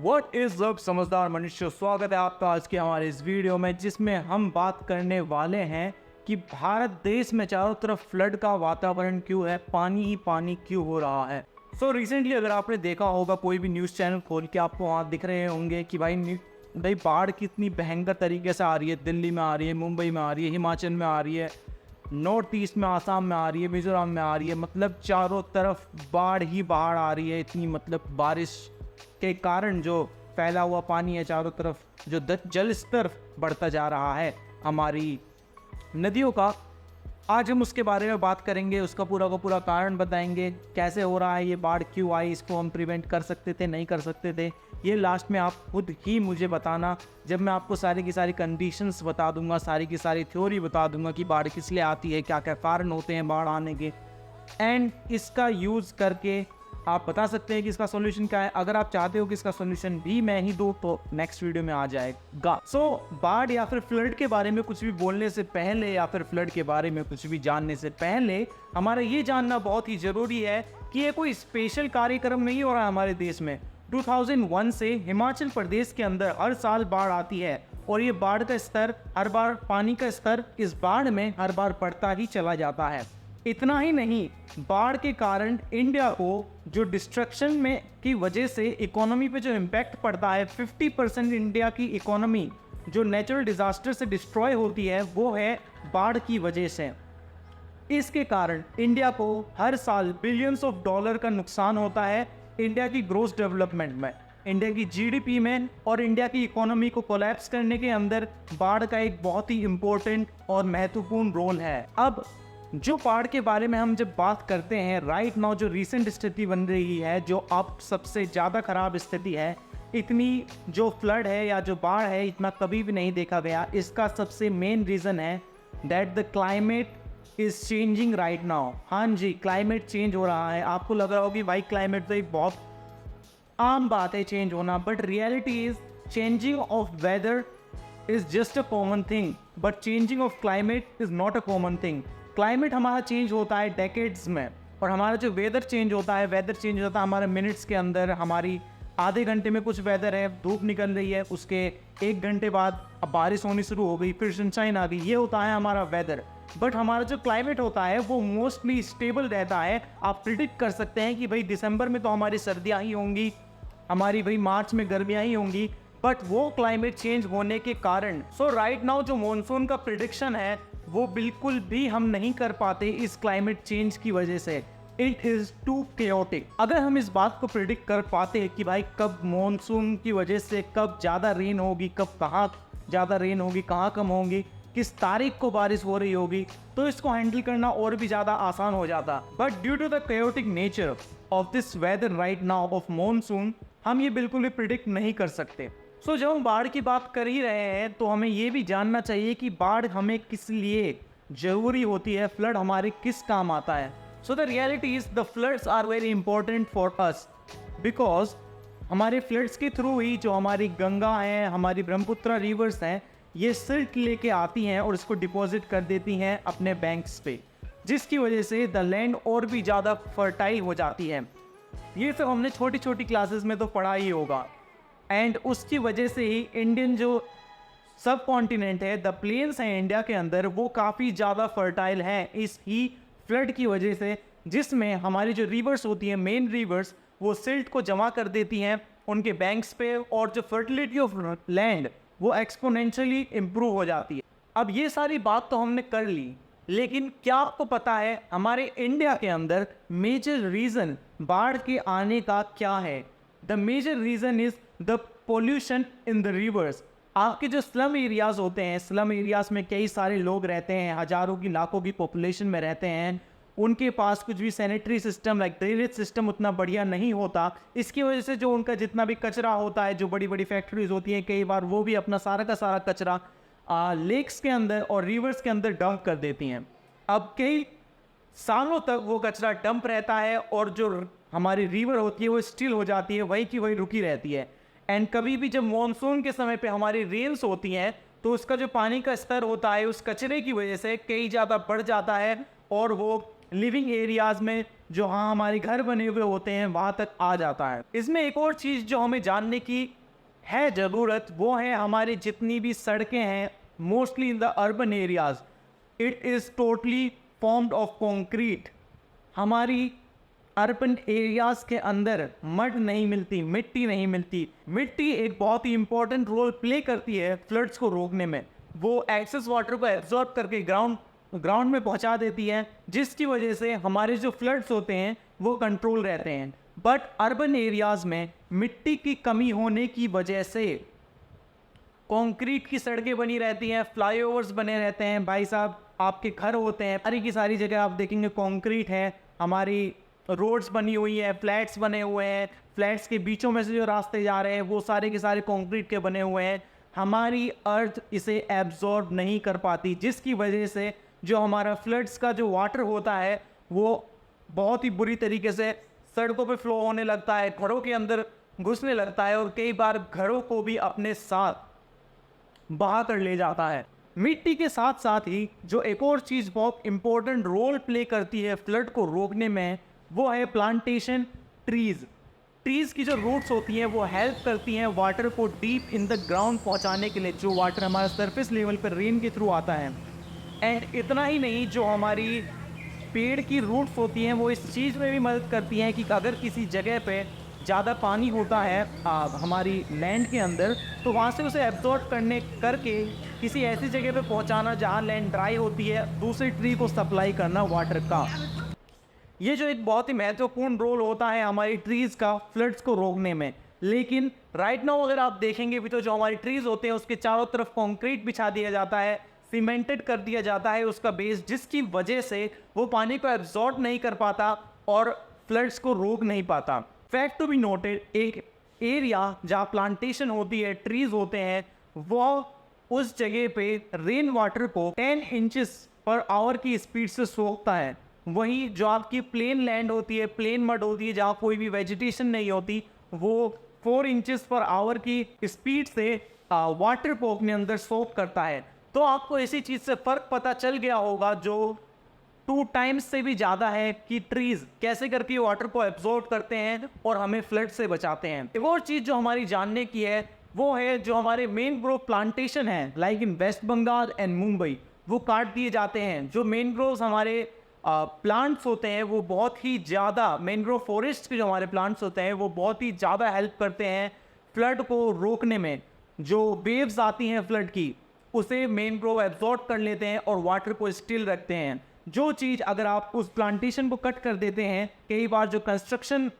What is up समझदार मनुष्य, स्वागत है आपका आज के हमारे इस वीडियो में, जिसमें हम बात करने वाले हैं कि भारत देश में चारों तरफ फ्लड का वातावरण क्यों है, पानी ही पानी क्यों हो रहा है। रिसेंटली अगर आपने देखा होगा, कोई भी न्यूज़ चैनल खोल के आपको वहाँ दिख रहे होंगे कि भाई बाढ़ कितनी भयंकर तरीके से आ रही है। दिल्ली में आ रही है, मुंबई में आ रही है, हिमाचल में आ रही है, नॉर्थ ईस्ट में आसाम में आ रही है, मिजोरम में आ रही है। मतलब चारों तरफ बाढ़ ही बाढ़ आ रही है। इतनी मतलब बारिश के कारण जो फैला हुआ पानी है चारों तरफ, जो जल स्तर बढ़ता जा रहा है हमारी नदियों का, आज हम उसके बारे में बात करेंगे। उसका पूरा का पूरा कारण बताएंगे, कैसे हो रहा है ये बाढ़, क्यों आई, इसको हम प्रिवेंट कर सकते थे, नहीं कर सकते थे। ये लास्ट में आप खुद ही मुझे बताना, जब मैं आपको सारी की सारी कंडीशंस बता दूंगा, सारी की सारी थ्योरी बता दूंगा कि बाढ़ किस लिए आती है, क्या क्या कारण होते हैं बाढ़ आने के, एंड इसका यूज़ करके आप बता सकते हैं कि इसका सॉल्यूशन क्या है। अगर आप चाहते हो कि इसका सॉल्यूशन भी मैं ही दूँ तो नेक्स्ट वीडियो में आ जाएगा। बाढ़ या फिर फ्लड के बारे में कुछ भी बोलने से पहले या फिर फ्लड के बारे में कुछ भी जानने से पहले हमारा ये जानना बहुत ही ज़रूरी है कि ये कोई स्पेशल कार्यक्रम नहीं हो रहा है हमारे देश में। 2001 से हिमाचल प्रदेश के अंदर हर साल बाढ़ आती है, और ये बाढ़ का स्तर हर बार, पानी का स्तर इस बाढ़ में हर बार बढ़ता ही चला जाता है। इतना ही नहीं, बाढ़ के कारण इंडिया को जो डिस्ट्रक्शन में की वजह से इकोनॉमी पे जो इम्पैक्ट पड़ता है, 50% इंडिया की इकोनॉमी जो नेचुरल डिजास्टर से डिस्ट्रॉय होती है वो है बाढ़ की वजह से। इसके कारण इंडिया को हर साल बिलियंस ऑफ डॉलर का नुकसान होता है इंडिया की ग्रोथ डेवलपमेंट में, इंडिया की जीडीपी में, और इंडिया की इकोनॉमी को कोलैप्स करने के अंदर बाढ़ का एक बहुत ही इम्पोर्टेंट और महत्वपूर्ण रोल है। अब जो बाढ़ के बारे में हम जब बात करते हैं, राइट नाउ जो रीसेंट स्थिति बन रही है, जो अब सबसे ज़्यादा ख़राब स्थिति है, इतनी जो फ्लड है या जो बाढ़ है, इतना कभी भी नहीं देखा गया। इसका सबसे मेन रीज़न है that the climate is changing right now. हाँ जी, क्लाइमेट चेंज हो रहा है। आपको लग रहा होगा कि भाई क्लाइमेट तो एक बहुत आम बात है चेंज होना, but reality is changing of weather is just a common thing, but changing of climate is not a common thing. Climate हमारा चेंज होता है डेकेड्स में, और हमारा जो वेदर चेंज होता है, हमारे मिनट्स के अंदर। हमारी आधे घंटे में कुछ वेदर है, धूप निकल रही है, उसके 1 घंटे बाद अब बारिश होनी शुरू हो गई, फिर सनशाइन आ गई। ये होता है हमारा वेदर। बट हमारा जो क्लाइमेट होता है वो मोस्टली स्टेबल रहता है। आप प्रिडिक्ट कर सकते हैं कि भाई दिसंबर में तो हमारी सर्दियाँ ही होंगी, हमारी भाई मार्च में गर्मियाँ ही होंगी, बट वो क्लाइमेट चेंज होने के कारण राइट नाउ जो मॉनसून का प्रिडिक्शन है वो बिल्कुल भी हम नहीं कर पाते इस क्लाइमेट चेंज की वजह से। It is too chaotic. अगर हम इस बात को प्रिडिक्ट कर पाते कि भाई कब मॉनसून की वजह से कब ज़्यादा रेन होगी, कब कहाँ ज़्यादा रेन होगी, कहाँ कम होगी, किस तारीख को बारिश हो रही होगी, तो इसको हैंडल करना और भी ज़्यादा आसान हो जाता। But due to the chaotic nature of this weather right now of monsoon, हम ये बिल्कुल भी प्रिडिक्ट नहीं कर सकते। जब हम बाढ़ की बात कर ही रहे हैं तो हमें ये भी जानना चाहिए कि बाढ़ हमें किस लिए ज़रूरी होती है, फ्लड हमारे किस काम आता है। The reality is the floods are very important for us, because हमारे फ्लड्स के थ्रू ही जो हमारी गंगा है, हमारी ब्रह्मपुत्र रिवर्स हैं, ये सिल्ट लेके आती हैं और इसको डिपॉजिट कर देती हैं अपने बैंक्स पे, जिसकी वजह से द लैंड और भी ज़्यादा फर्टाइल हो जाती है। ये सब हमने छोटी छोटी क्लासेस में तो पढ़ा ही होगा। एंड उसकी वजह से ही इंडियन जो सब कॉन्टिनेंट है, द प्लेन्स हैं इंडिया के अंदर, वो काफ़ी ज़्यादा फर्टाइल हैं इस ही फ्लड की वजह से, जिसमें हमारी जो रिवर्स होती हैं, मेन रिवर्स, वो सिल्ट को जमा कर देती हैं उनके बैंक्स पे, और जो फर्टिलिटी ऑफ लैंड वो एक्सपोनेंशियली इम्प्रूव हो जाती है। अब ये सारी बात तो हमने कर ली, लेकिन क्या आपको पता है हमारे इंडिया के अंदर मेजर रीज़न बाढ़ के आने का क्या है? The major reason is the pollution in the rivers. आपके जो स्लम एरियाज़ होते हैं, स्लम एरियाज़ में कई सारे लोग रहते हैं, हज़ारों की लाखों की पॉपुलेशन में रहते हैं, उनके पास कुछ भी sanitary system like drainage system उतना बढ़िया नहीं होता। इसकी वजह से जो उनका जितना भी कचरा होता है, जो बड़ी बड़ी फैक्ट्रीज होती हैं, कई बार वो भी अपना सारा का सारा कचरा लेक्स के अंदर और रिवर्स के अंदर डंप कर देती हैं। अब कई सालों तक वो कचरा डंप रहता है, और जो हमारी रिवर होती है वो स्टिल हो जाती है, वही की वही रुकी रहती है। एंड कभी भी जब मॉनसून के समय पे हमारी रेन्स होती हैं, तो उसका जो पानी का स्तर होता है उस कचरे की वजह से कई ज़्यादा बढ़ जाता है, और वो लिविंग एरियाज़ में जो हाँ हमारे घर बने हुए होते हैं वहाँ तक आ जाता है। इसमें एक और चीज़ जो हमें जानने की है ज़रूरत, वो है हमारी जितनी भी सड़कें हैं mostly in the urban areas, it is totally formed of concrete. हमारी अर्बन एरियाज के अंदर मड नहीं मिलती, मिट्टी नहीं मिलती। मिट्टी एक बहुत ही इंपॉर्टेंट रोल प्ले करती है फ्लड्स को रोकने में। वो एक्सेस वाटर को एब्जॉर्ब करके ग्राउंड में पहुंचा देती है, जिसकी वजह से हमारे जो फ्लड्स होते हैं वो कंट्रोल रहते हैं। बट अर्बन एरियाज में मिट्टी की कमी होने की वजह से कंक्रीट की सड़कें बनी रहती हैं, फ्लाईओवर्स बने रहते हैं। भाई साहब, आपके घर होते हैं, सारी की सारी जगह आप देखेंगे कंक्रीट है, हमारी रोड्स बनी हुई है, फ्लैट्स बने हुए हैं, फ्लैट्स के बीचों में से जो रास्ते जा रहे हैं वो सारे के सारे कंक्रीट के बने हुए हैं। हमारी अर्थ इसे एब्जॉर्ब नहीं कर पाती, जिसकी वजह से जो हमारा फ्लड्स का जो वाटर होता है वो बहुत ही बुरी तरीके से सड़कों पे फ्लो होने लगता है, घरों के अंदर घुसने लगता है और कई बार घरों को भी अपने साथ बहा कर ले जाता है। मिट्टी के साथ साथ ही जो एक और चीज़ बहुत इंपॉर्टेंट रोल प्ले करती है फ्लड को रोकने में, वो है प्लांटेशन ट्रीज़। ट्रीज़ की जो रूट्स होती हैं वो हेल्प करती हैं वाटर को डीप इन द ग्राउंड पहुंचाने के लिए, जो वाटर हमारा सरफेस लेवल पर रेन के थ्रू आता है। एंड इतना ही नहीं, जो हमारी पेड़ की रूट्स होती हैं वो इस चीज़ में भी मदद करती हैं कि अगर किसी जगह पे ज़्यादा पानी होता है हमारी लैंड के अंदर, तो वहाँ से उसे एब्जॉर्ब करके किसी ऐसी जगह पे पहुँचाना जहाँ लैंड ड्राई होती है, दूसरी ट्री को सप्लाई करना वाटर का। ये जो एक बहुत ही महत्वपूर्ण रोल होता है हमारी ट्रीज़ का फ्लड्स को रोकने में। लेकिन राइट नाउ अगर आप देखेंगे भी तो जो हमारी ट्रीज़ होते हैं उसके चारों तरफ कंक्रीट बिछा दिया जाता है, सीमेंटेड कर दिया जाता है उसका बेस, जिसकी वजह से वो पानी को एब्जॉर्ब नहीं कर पाता और फ्लड्स को रोक नहीं पाता। फैक्ट टू बी नोटेड, एक एरिया जहाँ प्लांटेशन होती है, ट्रीज़ होते हैं, वो उस जगह पे रेन वाटर को 10 इंचेस पर आवर की स्पीड से सोखता है। वहीं जो आपकी प्लेन लैंड होती है, प्लेन मड होती है, जहाँ कोई भी वेजिटेशन नहीं होती, वो 4 इंचेस पर आवर की स्पीड से वाटर को अपने अंदर सोक करता है। तो आपको इसी चीज़ से फ़र्क पता चल गया होगा जो 2 टाइम्स से भी ज़्यादा है कि ट्रीज़ कैसे करके वाटर को एब्जॉर्ब करते हैं और हमें फ्लड से बचाते हैं। एक और चीज़ जो हमारी जानने की है वो है जो हमारे मैनग्रोव प्लांटेशन है, like in West Bengal and Mumbai, वो काट दिए जाते हैं। जो मैनग्रोव्स हमारे प्लांट्स होते हैं वो बहुत ही ज़्यादा, मैनग्रोव फॉरेस्ट के जो हमारे प्लांट्स होते हैं वो बहुत ही ज़्यादा हेल्प करते हैं फ्लड को रोकने में। जो वेव्स आती हैं फ्लड की, उसे मैनग्रोव एब्जॉर्ब कर लेते हैं और वाटर को स्टिल रखते हैं। जो चीज़ अगर आप उस प्लांटेशन को कट कर देते हैं, कई बार जो कंस्ट्रक्शन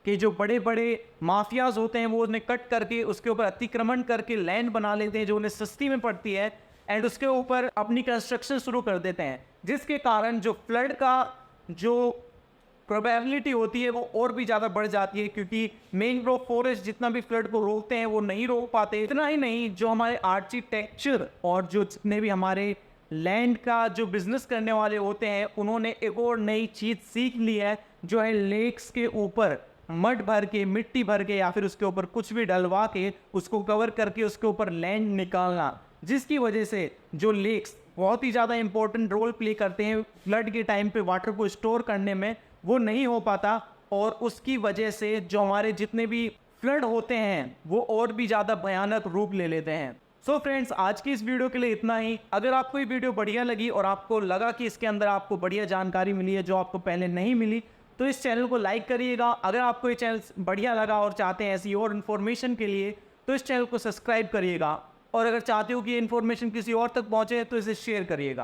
के जो बड़े बड़े माफियाज होते हैं वो उन्हें कट करके उसके ऊपर अतिक्रमण करके लैंड बना लेते हैं जो उन्हें सस्ती में पड़ती है, एंड उसके ऊपर अपनी कंस्ट्रक्शन शुरू कर देते हैं, जिसके कारण जो फ्लड का जो प्रोबेबिलिटी होती है वो और भी ज़्यादा बढ़ जाती है, क्योंकि मैनग्रोव फॉरेस्ट जितना भी फ्लड को रोकते हैं वो नहीं रोक पाते। इतना ही नहीं, जो हमारे आर्किटेक्चर और जो जितने भी हमारे लैंड का जो बिजनेस करने वाले होते हैं, उन्होंने एक और नई चीज़ सीख ली है, जो है लेक्स के ऊपर मड भर के, मिट्टी भर के या फिर उसके ऊपर कुछ भी डलवा के उसको कवर करके उसके ऊपर लैंड निकालना, जिसकी वजह से जो लेक्स बहुत ही ज़्यादा इंपॉर्टेंट रोल प्ले करते हैं फ्लड के टाइम पे वाटर को स्टोर करने में, वो नहीं हो पाता, और उसकी वजह से जो हमारे जितने भी फ्लड होते हैं वो और भी ज़्यादा भयानक रूप ले लेते हैं। सो फ्रेंड्स, आज की इस वीडियो के लिए इतना ही। अगर आपको ये वीडियो बढ़िया लगी और आपको लगा कि इसके अंदर आपको बढ़िया जानकारी मिली है जो आपको पहले नहीं मिली, तो इस चैनल को लाइक करिएगा। अगर आपको ये चैनल बढ़िया लगा और चाहते हैं ऐसी और इन्फॉर्मेशन के लिए, तो इस चैनल को सब्सक्राइब करिएगा, और अगर चाहते हो कि ये इन्फॉर्मेशन किसी और तक पहुँचे तो इसे शेयर करिएगा।